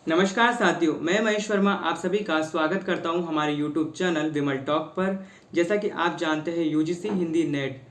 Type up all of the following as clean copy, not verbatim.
नमस्कार साथियों, मैं महेश वर्मा आप सभी का स्वागत करता हूं हमारे YouTube चैनल विमल टॉक पर। जैसा कि आप जानते हैं यूजीसी हिंदी नेट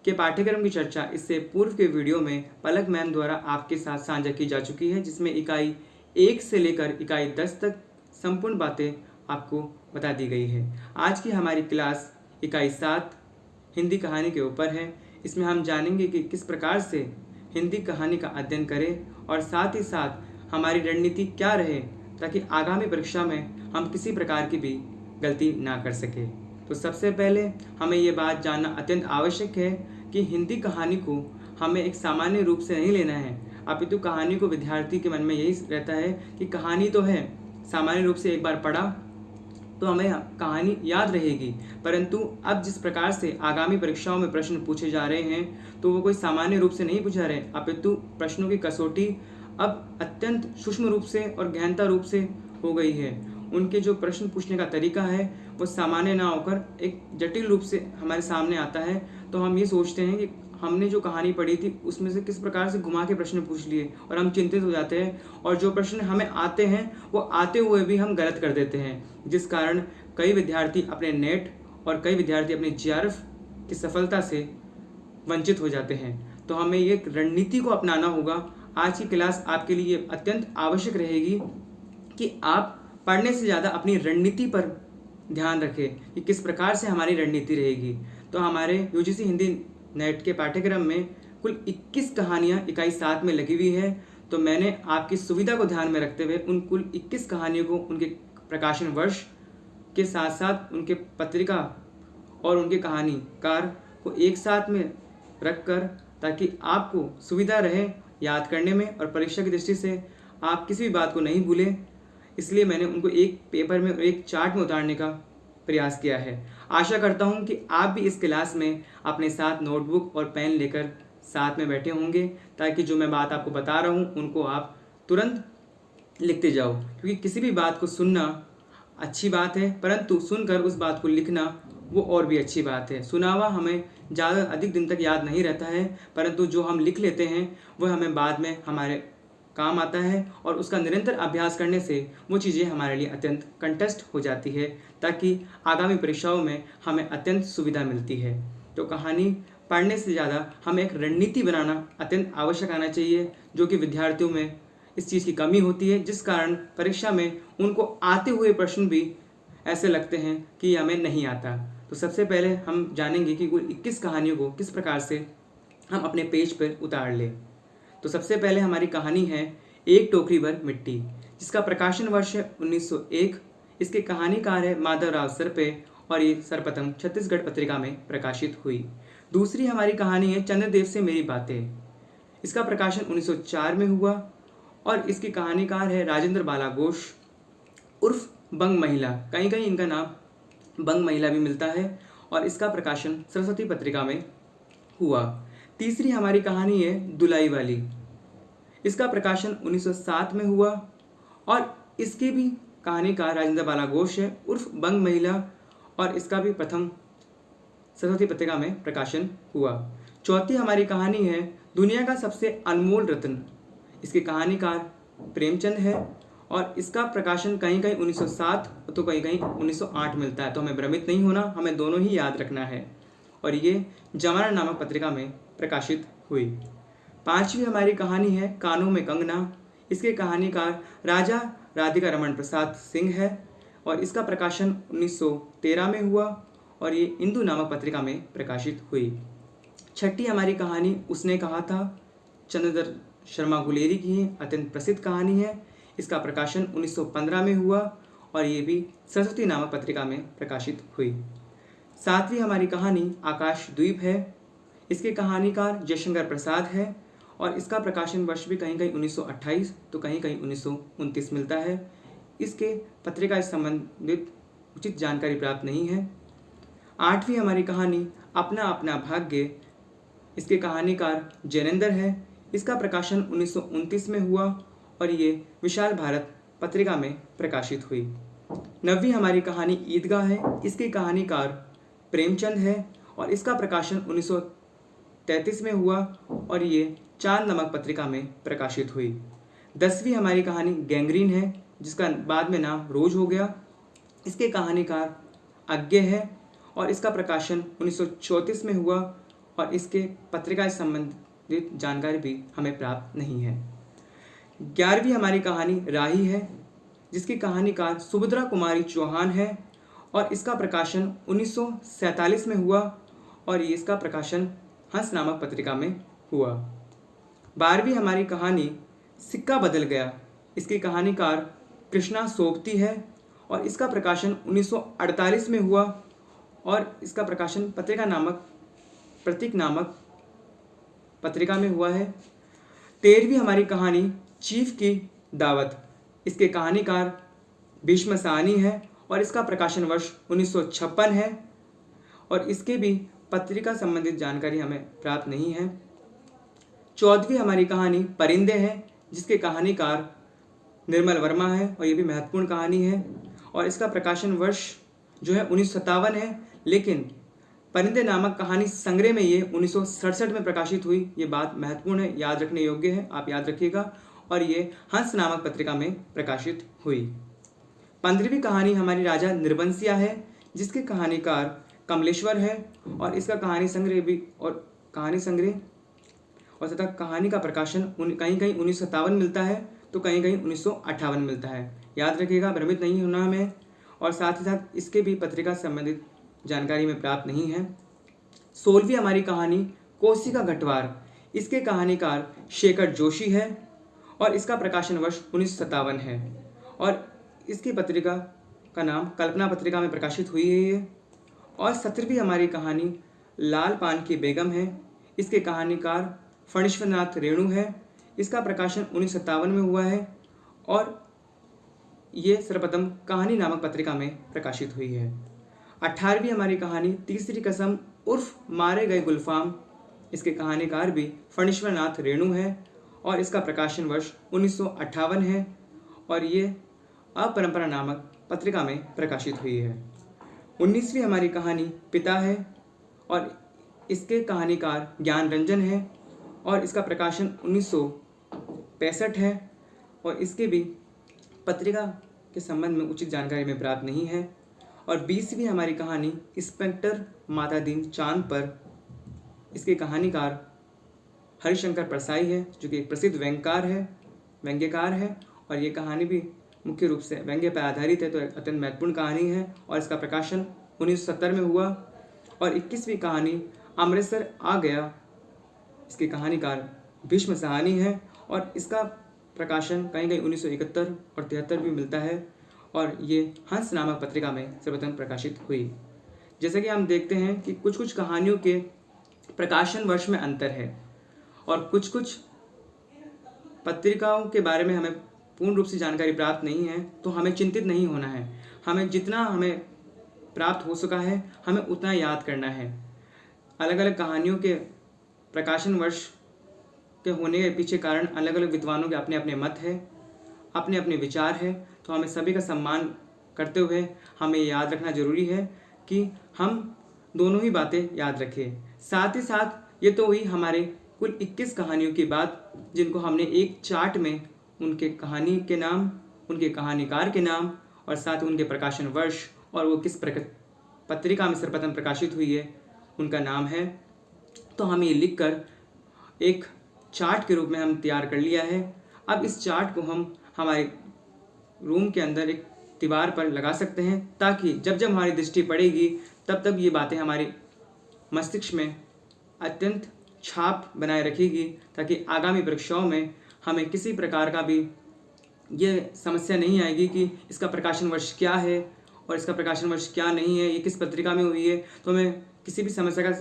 के पाठ्यक्रम की चर्चा इससे पूर्व के वीडियो में पलक मैम द्वारा आपके साथ साझा की जा चुकी है, जिसमें इकाई 1 से लेकर इकाई 10 तक संपूर्ण बातें आपको बता दी गई है। आज की हमारी क्लास इकाई 7 हिंदी कहानी के ऊपर है। इसमें हम जानेंगे कि किस प्रकार से हिंदी कहानी का अध्ययन करें और साथ ही साथ हमारी रणनीति क्या रहे ताकि आगामी परीक्षा में हम किसी प्रकार की भी गलती ना कर सके। तो सबसे पहले हमें ये बात जानना अत्यंत आवश्यक है कि हिंदी कहानी को हमें एक सामान्य रूप से नहीं लेना है, अपितु कहानी को विद्यार्थी के मन में यही रहता है कि कहानी तो है, सामान्य रूप से एक बार पढ़ा तो हमें कहानी याद रहेगी, परंतु अब जिस प्रकार से आगामी परीक्षाओं में प्रश्न पूछे जा रहे हैं तो वो कोई सामान्य रूप से नहीं पूछा रहे, अपितु प्रश्नों की कसौटी अब अत्यंत सूक्ष्म रूप से और गहनता रूप से हो गई है। उनके जो प्रश्न पूछने का तरीका है वो सामान्य ना होकर एक जटिल रूप से हमारे सामने आता है। तो हम ये सोचते हैं कि हमने जो कहानी पढ़ी थी उसमें से किस प्रकार से घुमा के प्रश्न पूछ लिए और हम चिंतित हो जाते हैं, और जो प्रश्न हमें आते हैं वो आते हुए भी हम गलत कर देते हैं, जिस कारण कई विद्यार्थी अपने नेट और कई विद्यार्थी अपने जीआरएफ की सफलता से वंचित हो जाते हैं। तो हमें ये रणनीति को अपनाना होगा। आज की क्लास आपके लिए अत्यंत आवश्यक रहेगी कि आप पढ़ने से ज़्यादा अपनी रणनीति पर ध्यान रखें कि किस प्रकार से हमारी रणनीति रहेगी। तो हमारे यूजीसी हिंदी नेट के पाठ्यक्रम में कुल 21 कहानियाँ इकाई 7 में लगी हुई है। तो मैंने आपकी सुविधा को ध्यान में रखते हुए उन कुल 21 कहानियों को उनके प्रकाशन वर्ष के साथ साथ उनके पत्रिका और उनके कहानीकार को एक साथ में रखकर, ताकि आपको सुविधा रहे याद करने में और परीक्षा की दृष्टि से आप किसी भी बात को नहीं भूलें, इसलिए मैंने उनको एक पेपर में और एक चार्ट में उतारने का प्रयास किया है। आशा करता हूं कि आप भी इस क्लास में अपने साथ नोटबुक और पेन लेकर साथ में बैठे होंगे, ताकि जो मैं बात आपको बता रहा हूं उनको आप तुरंत लिखते जाओ, क्योंकि किसी भी बात को सुनना अच्छी बात है, परंतु सुनकर उस बात को लिखना वो और भी अच्छी बात है। सुना हुआ हमें ज़्यादा अधिक दिन तक याद नहीं रहता है, परंतु जो हम लिख लेते हैं वह हमें बाद में हमारे काम आता है, और उसका निरंतर अभ्यास करने से वो चीज़ें हमारे लिए अत्यंत कंटेस्ट हो जाती है, ताकि आगामी परीक्षाओं में हमें अत्यंत सुविधा मिलती है। तो कहानी पढ़ने से ज़्यादा हमें एक रणनीति बनाना अत्यंत आवश्यक आना चाहिए, जो कि विद्यार्थियों में इस चीज़ की कमी होती है, जिस कारण परीक्षा में उनको आते हुए प्रश्न भी ऐसे लगते हैं कि हमें नहीं आता। तो सबसे पहले हम जानेंगे कि कुल 21 कहानियों को किस प्रकार से हम अपने पेज पर उतार लें। तो सबसे पहले हमारी कहानी है एक टोकरी भर मिट्टी, जिसका प्रकाशन वर्ष है 1901। इसके कहानीकार है माधवराव सरपे और ये सर्वप्रथम छत्तीसगढ़ पत्रिका में प्रकाशित हुई। दूसरी हमारी कहानी है चंद्रदेव से मेरी बातें। इसका प्रकाशन 1904 में हुआ और इसकी कहानीकार है राजेंद्र बाला घोष उर्फ बंग महिला, कहीं कहीं इनका नाम बंग महिला भी मिलता है, और इसका प्रकाशन सरस्वती पत्रिका में हुआ। तीसरी हमारी कहानी है दुलाई वाली। इसका प्रकाशन 1907 में हुआ और इसके भी कहानीकार राजेंद्र बाला घोष है उर्फ बंग महिला, और इसका भी प्रथम सरस्वती पत्रिका में प्रकाशन हुआ। चौथी हमारी कहानी है दुनिया का सबसे अनमोल रत्न। इसके कहानीकार प्रेमचंद है और इसका प्रकाशन कहीं कहीं 1907 तो कहीं कहीं 1908 मिलता है। तो हमें भ्रमित नहीं होना, हमें दोनों ही याद रखना है, और ये जमाना नामक पत्रिका में प्रकाशित हुई। पांचवी हमारी कहानी है कानों में कंगना। इसके कहानीकार राजा राधिका रमन प्रसाद सिंह है और इसका प्रकाशन 1913 में हुआ और ये इंदु नामक पत्रिका में प्रकाशित हुई। छठी हमारी कहानी उसने कहा था, चंद्रधर शर्मा गुलेरी की अत्यंत प्रसिद्ध कहानी है। इसका प्रकाशन 1915 में हुआ और ये भी सरस्वती नामक पत्रिका में प्रकाशित हुई। सातवीं हमारी कहानी आकाश द्वीप है। इसके कहानीकार जयशंकर प्रसाद है और इसका प्रकाशन वर्ष भी कहीं कहीं 1928 तो कहीं कहीं 1929 मिलता है। इसके पत्रिका से संबंधित उचित जानकारी प्राप्त नहीं है। आठवीं हमारी कहानी अपना अपना भाग्य। इसके कहानीकार जैनेंद्र है। इसका प्रकाशन 1929 में हुआ और ये विशाल भारत पत्रिका में प्रकाशित हुई। नवीं हमारी कहानी ईदगाह है। इसके कहानीकार प्रेमचंद है और इसका प्रकाशन 1933 में हुआ और ये चांद नामक पत्रिका में प्रकाशित हुई। 10वीं हमारी कहानी गैंग्रीन है, जिसका बाद में नाम रोज हो गया। इसके कहानीकार अज्ञे है और इसका प्रकाशन 1934 में हुआ और इसके पत्रिका से संबंधित जानकारी भी हमें प्राप्त नहीं है। 11वीं हमारी कहानी राही है, जिसकी कहानीकार सुभद्रा कुमारी चौहान है और इसका प्रकाशन 1947 में हुआ और ये इसका प्रकाशन हंस नामक पत्रिका में हुआ। 12वीं हमारी कहानी सिक्का बदल गया, इसकी कहानीकार कृष्णा सोबती है और इसका प्रकाशन 1948 में हुआ और इसका प्रकाशन पत्रिका नामक प्रतीक नामक पत्रिका में हुआ है। 13वीं हमारी कहानी चीफ की दावत, इसके कहानीकार भीष्म साहनी है और इसका प्रकाशन वर्ष 1956 है और इसके भी पत्रिका संबंधित जानकारी हमें प्राप्त नहीं है। 14वीं हमारी कहानी परिंदे है, जिसके कहानीकार निर्मल वर्मा है और ये भी महत्वपूर्ण कहानी है और इसका प्रकाशन वर्ष जो है 1957 है, लेकिन परिंदे नामक कहानी संग्रह में ये 1967 में प्रकाशित हुई। ये बात महत्वपूर्ण है, याद रखने योग्य है, आप याद रखिएगा। और ये हंस नामक पत्रिका में प्रकाशित हुई। 15वीं कहानी हमारी राजा निर्बंसिया है, जिसके कहानीकार कमलेश्वर है और इसका कहानी संग्रह और तथा कहानी का प्रकाशन कहीं कहीं 1957 मिलता है तो कहीं कहीं 1958 मिलता है। याद रखिएगा, भ्रमित नहीं होना हमें। और साथ ही साथ इसके भी पत्रिका संबंधित जानकारी में प्राप्त नहीं है। 16वीं हमारी कहानी कोसी का घटवार, इसके कहानीकार शेखर जोशी है और इसका प्रकाशन वर्ष 1957 है और इसकी पत्रिका का नाम कल्पना पत्रिका में प्रकाशित हुई है ये। और 17वीं हमारी कहानी लाल पान की बेगम है, इसके कहानीकार फणीश्वरनाथ रेणु है। इसका प्रकाशन 1957 में हुआ है और ये सर्वप्रथम कहानी नामक पत्रिका में प्रकाशित हुई है। 18वीं हमारी कहानी तीसरी कसम उर्फ मारे गए गुलफाम, इसके कहानीकार भी फणीश्वरनाथ रेणु है और इसका प्रकाशन वर्ष 1958 है और ये अपरंपरा नामक पत्रिका में प्रकाशित हुई है। 19वीं हमारी कहानी पिता है और इसके कहानीकार ज्ञान रंजन है और इसका प्रकाशन 1965 है और इसके भी पत्रिका के संबंध में उचित जानकारी में प्राप्त नहीं है। और 20वीं हमारी कहानी इंस्पेक्टर मातादीन चांद पर, इसके कहानीकार हरिशंकर परसाई है, जो कि एक प्रसिद्ध व्यंग्यकार है और ये कहानी भी मुख्य रूप से व्यंग्य पर आधारित है, तो एक अत्यंत महत्वपूर्ण कहानी है और इसका प्रकाशन 1970 में हुआ। और 21वीं कहानी अमृतसर आ गया, इसके कहानीकार भीष्म साहनी है और इसका प्रकाशन कहीं कहीं 1971 और 73 भी मिलता है और ये हंस नामक पत्रिका में सर्वप्रथम प्रकाशित हुई। जैसे कि हम देखते हैं कि कुछ कुछ कहानियों के प्रकाशन वर्ष में अंतर है और कुछ कुछ पत्रिकाओं के बारे में हमें पूर्ण रूप से जानकारी प्राप्त नहीं है, तो हमें चिंतित नहीं होना है। हमें जितना हमें प्राप्त हो सका है हमें उतना याद करना है। अलग अलग कहानियों के प्रकाशन वर्ष के होने के पीछे कारण अलग अलग विद्वानों के अपने अपने मत है, अपने अपने विचार है, तो हमें सभी का सम्मान करते हुए हमें याद रखना जरूरी है कि हम दोनों ही बातें याद रखें। साथ ही साथ ये तो हुई हमारे कुल 21 कहानियों की बात, जिनको हमने एक चार्ट में उनके कहानी के नाम, उनके कहानीकार के नाम और साथ उनके प्रकाशन वर्ष और वो किस पत्रिका में सर्वप्रथम प्रकाशित हुई है उनका नाम है, तो हमें ये लिखकर एक चार्ट के रूप में हम तैयार कर लिया है। अब इस चार्ट को हम हमारे रूम के अंदर एक दीवार पर लगा सकते हैं, ताकि जब जब हमारी दृष्टि पड़ेगी तब तब ये बातें हमारी मस्तिष्क में अत्यंत छाप बनाए रखेगी, ताकि आगामी परीक्षाओं में हमें किसी प्रकार का भी ये समस्या नहीं आएगी कि इसका प्रकाशन वर्ष क्या है और इसका प्रकाशन वर्ष क्या नहीं है, ये किस पत्रिका में हुई है। तो हमें किसी भी समस्या का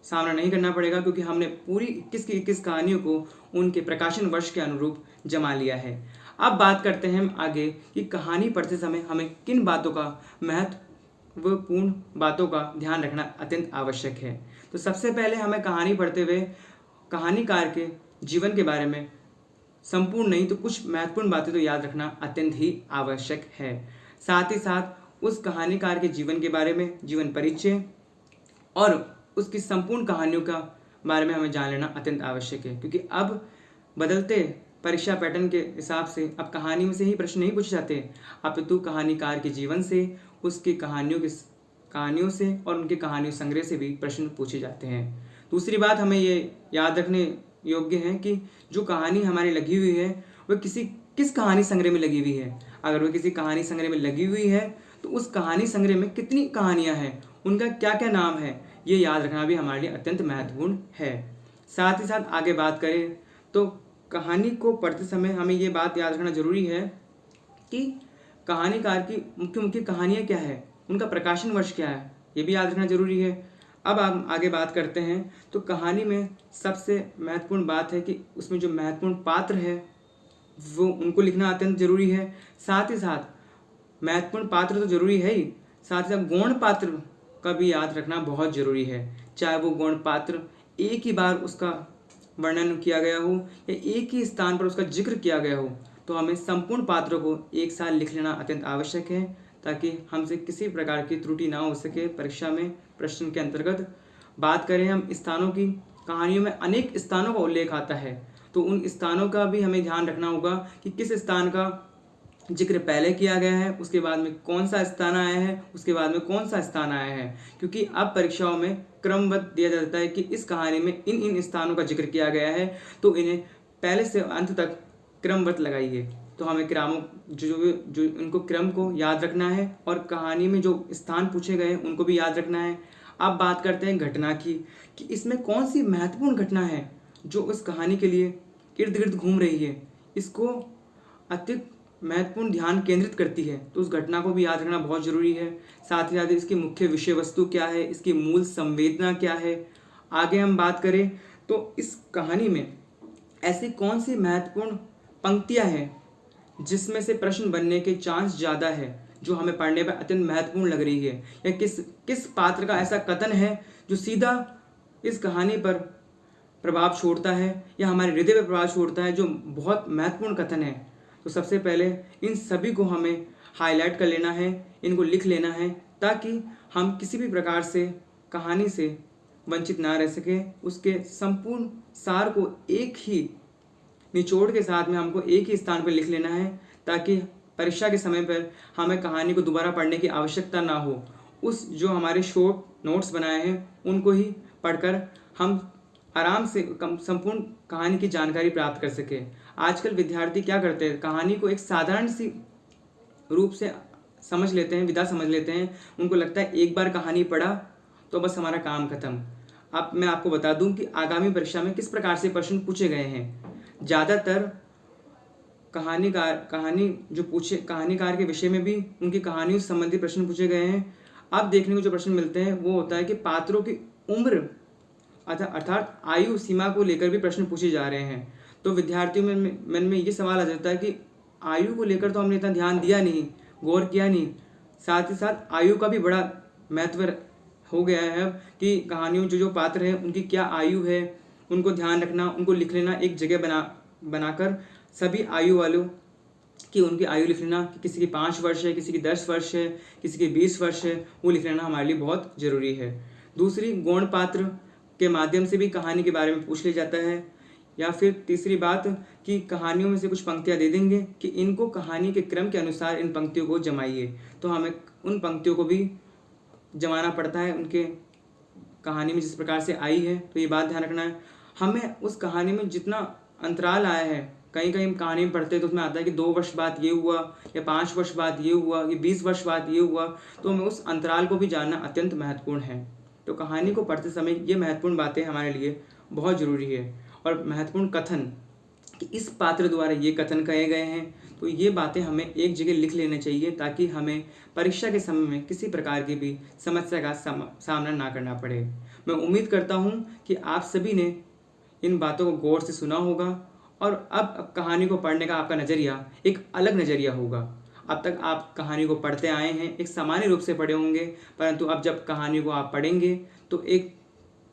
सामना नहीं करना पड़ेगा, क्योंकि हमने पूरी 21 की 21 कहानियों को उनके प्रकाशन वर्ष के अनुरूप जमा लिया है। अब बात करते हैं हम आगे कि कहानी पढ़ते समय हमें किन बातों का, महत्वपूर्ण बातों का ध्यान रखना अत्यंत आवश्यक है। तो सबसे पहले हमें कहानी पढ़ते हुए कहानीकार के जीवन के बारे में संपूर्ण नहीं तो कुछ महत्वपूर्ण बातें तो याद रखना अत्यंत ही आवश्यक है। साथ ही साथ उस कहानीकार के जीवन के बारे में, जीवन परिचय और उसकी संपूर्ण कहानियों का बारे में हमें जान लेना अत्यंत आवश्यक है, क्योंकि अब बदलते परीक्षा पैटर्न के हिसाब से अब कहानी में से ही प्रश्न नहीं पूछे जाते, अपितु कहानीकार के जीवन से, उसकी कहानियों से और उनके कहानियों संग्रह से भी प्रश्न पूछे जाते हैं। दूसरी बात हमें ये याद रखने योग्य है कि जो कहानी हमारी लगी हुई है वह किस कहानी संग्रह में लगी हुई है। अगर वह किसी कहानी संग्रह में लगी हुई है तो उस कहानी संग्रह में कितनी कहानियाँ हैं, उनका क्या क्या नाम है, ये याद रखना भी हमारे लिए अत्यंत महत्वपूर्ण है। साथ ही साथ आगे बात करें तो कहानी को पढ़ते समय हमें ये बात याद रखना जरूरी है कि कहानीकार की मुख्य मुख्य कहानियाँ क्या है, उनका प्रकाशन वर्ष क्या है, ये भी याद रखना जरूरी है। अब हम आगे बात करते हैं तो कहानी में सबसे महत्वपूर्ण बात है कि उसमें जो महत्वपूर्ण पात्र है वो उनको लिखना अत्यंत जरूरी है। साथ ही साथ महत्वपूर्ण पात्र तो जरूरी है ही, साथ ही साथ गौण पात्र का भी याद रखना बहुत जरूरी है। चाहे वो गौण पात्र एक ही बार उसका वर्णन किया गया हो या एक ही स्थान पर उसका जिक्र किया गया हो, तो हमें संपूर्ण पात्रों को एक साथ लिख लेना अत्यंत आवश्यक है, ताकि हमसे किसी प्रकार की त्रुटि ना हो सके परीक्षा में। प्रश्न के अंतर्गत बात करें हम स्थानों की, कहानियों में अनेक स्थानों का उल्लेख आता है, तो उन स्थानों का भी हमें ध्यान रखना होगा कि किस स्थान का जिक्र पहले किया गया है, उसके बाद में कौन सा स्थान आया है, उसके बाद में कौन सा स्थान आया है। क्योंकि अब परीक्षाओं में क्रमबद्ध दिया जाता है कि इस कहानी में इन इन स्थानों का जिक्र किया गया है, तो इन्हें पहले से अंत तक क्रमबद्ध लगाइए। तो हमें क्रमों जो उनको क्रम को याद रखना है और कहानी में जो स्थान पूछे गए हैं उनको भी याद रखना है। अब बात करते हैं घटना की कि इसमें कौन सी महत्वपूर्ण घटना है जो उस कहानी के लिए इर्द गिर्द घूम रही है, इसको अत्यधिक महत्वपूर्ण ध्यान केंद्रित करती है, तो उस घटना को भी याद रखना बहुत ज़रूरी है। साथ ही साथ इसकी मुख्य विषय वस्तु क्या है, इसकी मूल संवेदना क्या है। आगे हम बात करें तो इस कहानी में ऐसी कौन सी महत्वपूर्ण पंक्तियां हैं जिसमें से प्रश्न बनने के चांस ज़्यादा है, जो हमें पढ़ने पर अत्यंत महत्वपूर्ण लग रही है, या किस पात्र का ऐसा कथन है जो सीधा इस कहानी पर प्रभाव छोड़ता है या हमारे हृदय पर प्रभाव छोड़ता है, जो बहुत महत्वपूर्ण कथन है। तो सबसे पहले इन सभी को हमें हाईलाइट कर लेना है, इनको लिख लेना है, ताकि हम किसी भी प्रकार से कहानी से वंचित ना रह सके। उसके संपूर्ण सार को एक ही निचोड़ के साथ में हमको एक ही स्थान पर लिख लेना है, ताकि परीक्षा के समय पर हमें कहानी को दोबारा पढ़ने की आवश्यकता ना हो। उस जो हमारे शॉर्ट नोट्स बनाए हैं उनको ही पढ़कर हम आराम से संपूर्ण कहानी की जानकारी प्राप्त कर सके। आजकल विद्यार्थी क्या करते हैं, कहानी को एक साधारण सी रूप से समझ लेते हैं, विधा समझ लेते हैं। उनको लगता है एक बार कहानी पढ़ा तो बस हमारा काम खत्म। अब मैं आपको बता दूं कि आगामी परीक्षा में किस प्रकार से प्रश्न पूछे गए हैं। ज़्यादातर कहानीकार के विषय में भी उनकी कहानियों से संबंधित प्रश्न पूछे गए हैं। अब देखने को जो प्रश्न मिलते हैं वो होता है कि पात्रों की उम्र अर्थात आयु सीमा को लेकर भी प्रश्न पूछे जा रहे हैं। तो विद्यार्थियों में मन में ये सवाल आ जाता है कि आयु को लेकर तो हमने इतना ध्यान दिया नहीं, गौर किया नहीं। साथ ही साथ आयु का भी बड़ा महत्व हो गया है कि कहानियों जो पात्र हैं उनकी क्या आयु है, उनको ध्यान रखना, उनको लिख लेना, एक जगह बनाकर सभी आयु वालों की उनकी आयु लिख लेना कि किसी की 5 वर्ष है, किसी की 10 वर्ष है, किसी की 20 वर्ष है, वो लिख लेना हमारे लिए बहुत ज़रूरी है। दूसरी, गौण पात्र के माध्यम से भी कहानी के बारे में पूछ लिया जाता है। या फिर तीसरी बात कि कहानियों में से कुछ पंक्तियाँ दे देंगे कि इनको कहानी के क्रम के अनुसार इन पंक्तियों को जमाइए, तो हमें उन पंक्तियों को भी जमाना पड़ता है उनके कहानी में जिस प्रकार से आई है। तो ये बात ध्यान रखना है। हमें उस कहानी में जितना अंतराल आया है, कहीं कहीं कहानी में पढ़ते हैं तो उसमें आता है कि 2 वर्ष बाद ये हुआ, या 5 वर्ष बाद ये हुआ, या 20 वर्ष बाद ये हुआ, तो हमें उस अंतराल को भी जानना अत्यंत महत्वपूर्ण है। तो कहानी को पढ़ते समय ये महत्वपूर्ण बातें हमारे लिए बहुत ज़रूरी है। और महत्वपूर्ण कथन कि इस पात्र द्वारा ये कथन कहे गए हैं, तो ये बातें हमें एक जगह लिख लेना चाहिए, ताकि हमें परीक्षा के समय में किसी प्रकार की भी समस्या का सामना ना करना पड़े। मैं उम्मीद करता हूँ कि आप सभी ने इन बातों को गौर से सुना होगा और अब कहानी को पढ़ने का आपका नज़रिया एक अलग नज़रिया होगा। अब तक आप कहानी को पढ़ते आए हैं, एक सामान्य रूप से पढ़े होंगे, परंतु अब जब कहानी को आप पढ़ेंगे तो एक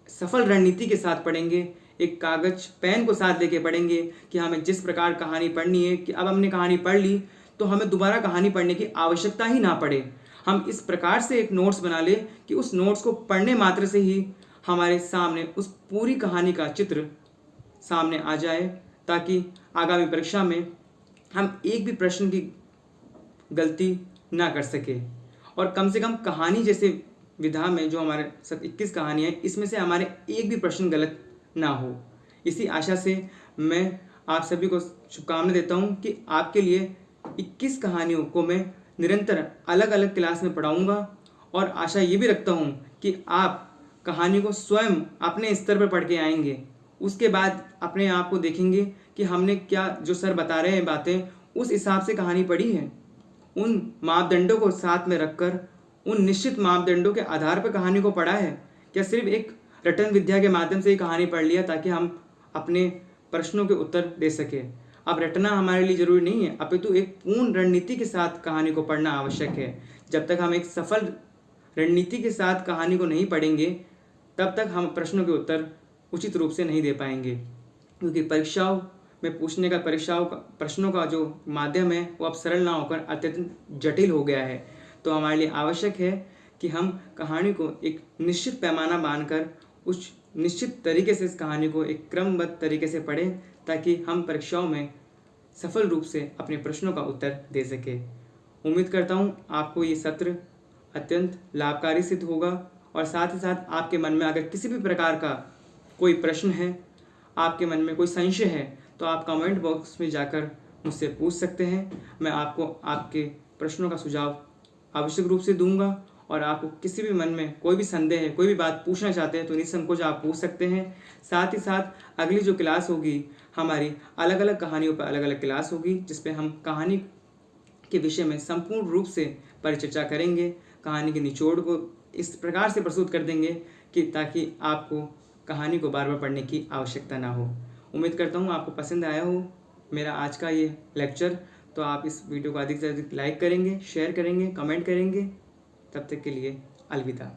सफल रणनीति के साथ पढ़ेंगे, एक कागज पेन को साथ लेके पढ़ेंगे कि हमें जिस प्रकार कहानी पढ़नी है कि अब हमने कहानी पढ़ ली तो हमें दोबारा कहानी पढ़ने की आवश्यकता ही ना पड़े। हम इस प्रकार से एक नोट्स बना ले कि उस नोट्स को पढ़ने मात्र से ही हमारे सामने उस पूरी कहानी का चित्र सामने आ जाए। ताकि आगामी परीक्षा में हम एक भी प्रश्न की गलती ना कर सके। और कम से कम कहानी जैसे विधा में जो हमारे साथ 21 कहानियाँ हैं, इसमें से हमारे एक भी प्रश्न गलत ना हो। इसी आशा से मैं आप सभी को शुभकामनाएं देता हूँ कि आपके लिए 21 कहानियों को मैं निरंतर अलग अलग क्लास में पढ़ाऊँगा, और आशा ये भी रखता हूँ कि आप कहानी को स्वयं अपने स्तर पर पढ़ के आएंगे। उसके बाद अपने आप को देखेंगे कि हमने क्या जो सर बता रहे हैं बातें उस हिसाब से कहानी पढ़ी है। उन मापदंडों को साथ में रखकर, उन निश्चित मापदंडों के आधार पर कहानी को पढ़ा है, क्या सिर्फ एक रटन विद्या के माध्यम से ही कहानी पढ़ लिया ताकि हम अपने प्रश्नों के उत्तर दे सके। अब रटना हमारे लिए जरूरी नहीं है, अपितु एक पूर्ण रणनीति के साथ कहानी को पढ़ना आवश्यक है। जब तक हम एक सफल रणनीति के साथ कहानी को नहीं पढ़ेंगे तब तक हम प्रश्नों के उत्तर उचित रूप से नहीं दे पाएंगे, क्योंकि परीक्षाओं में पूछने का प्रश्नों का जो माध्यम है वो अब सरल ना होकर अत्यंत जटिल हो गया है। तो हमारे लिए आवश्यक है कि हम कहानी को एक निश्चित पैमाना बांधकर उस निश्चित तरीके से इस कहानी को एक क्रमबद्ध तरीके से पढ़ें, ताकि हम परीक्षाओं में सफल रूप से अपने प्रश्नों का उत्तर दे सके। उम्मीद करता हूँ आपको ये सत्र अत्यंत लाभकारी सिद्ध होगा, और साथ ही साथ आपके मन में अगर किसी भी प्रकार का कोई प्रश्न है, आपके मन में कोई संशय है, तो आप कमेंट बॉक्स में जाकर मुझसे पूछ सकते हैं। मैं आपको आपके प्रश्नों का सुझाव आवश्यक रूप से दूंगा, और आपको किसी भी मन में कोई भी संदेह है, कोई भी बात पूछना चाहते हैं तो निसंकोच आप पूछ सकते हैं। साथ ही साथ अगली जो क्लास होगी हमारी अलग अलग कहानियों पर अलग अलग क्लास होगी, जिसपे हम कहानी के विषय में संपूर्ण रूप से परिचर्चा करेंगे। कहानी के निचोड़ को इस प्रकार से प्रस्तुत कर देंगे कि ताकि आपको कहानी को बार बार पढ़ने की आवश्यकता ना हो। उम्मीद करता हूँ आपको पसंद आया हो मेरा आज का ये लेक्चर। तो आप इस वीडियो को अधिक से अधिक लाइक करेंगे, शेयर करेंगे, कमेंट करेंगे। तब तक के लिए अलविदा।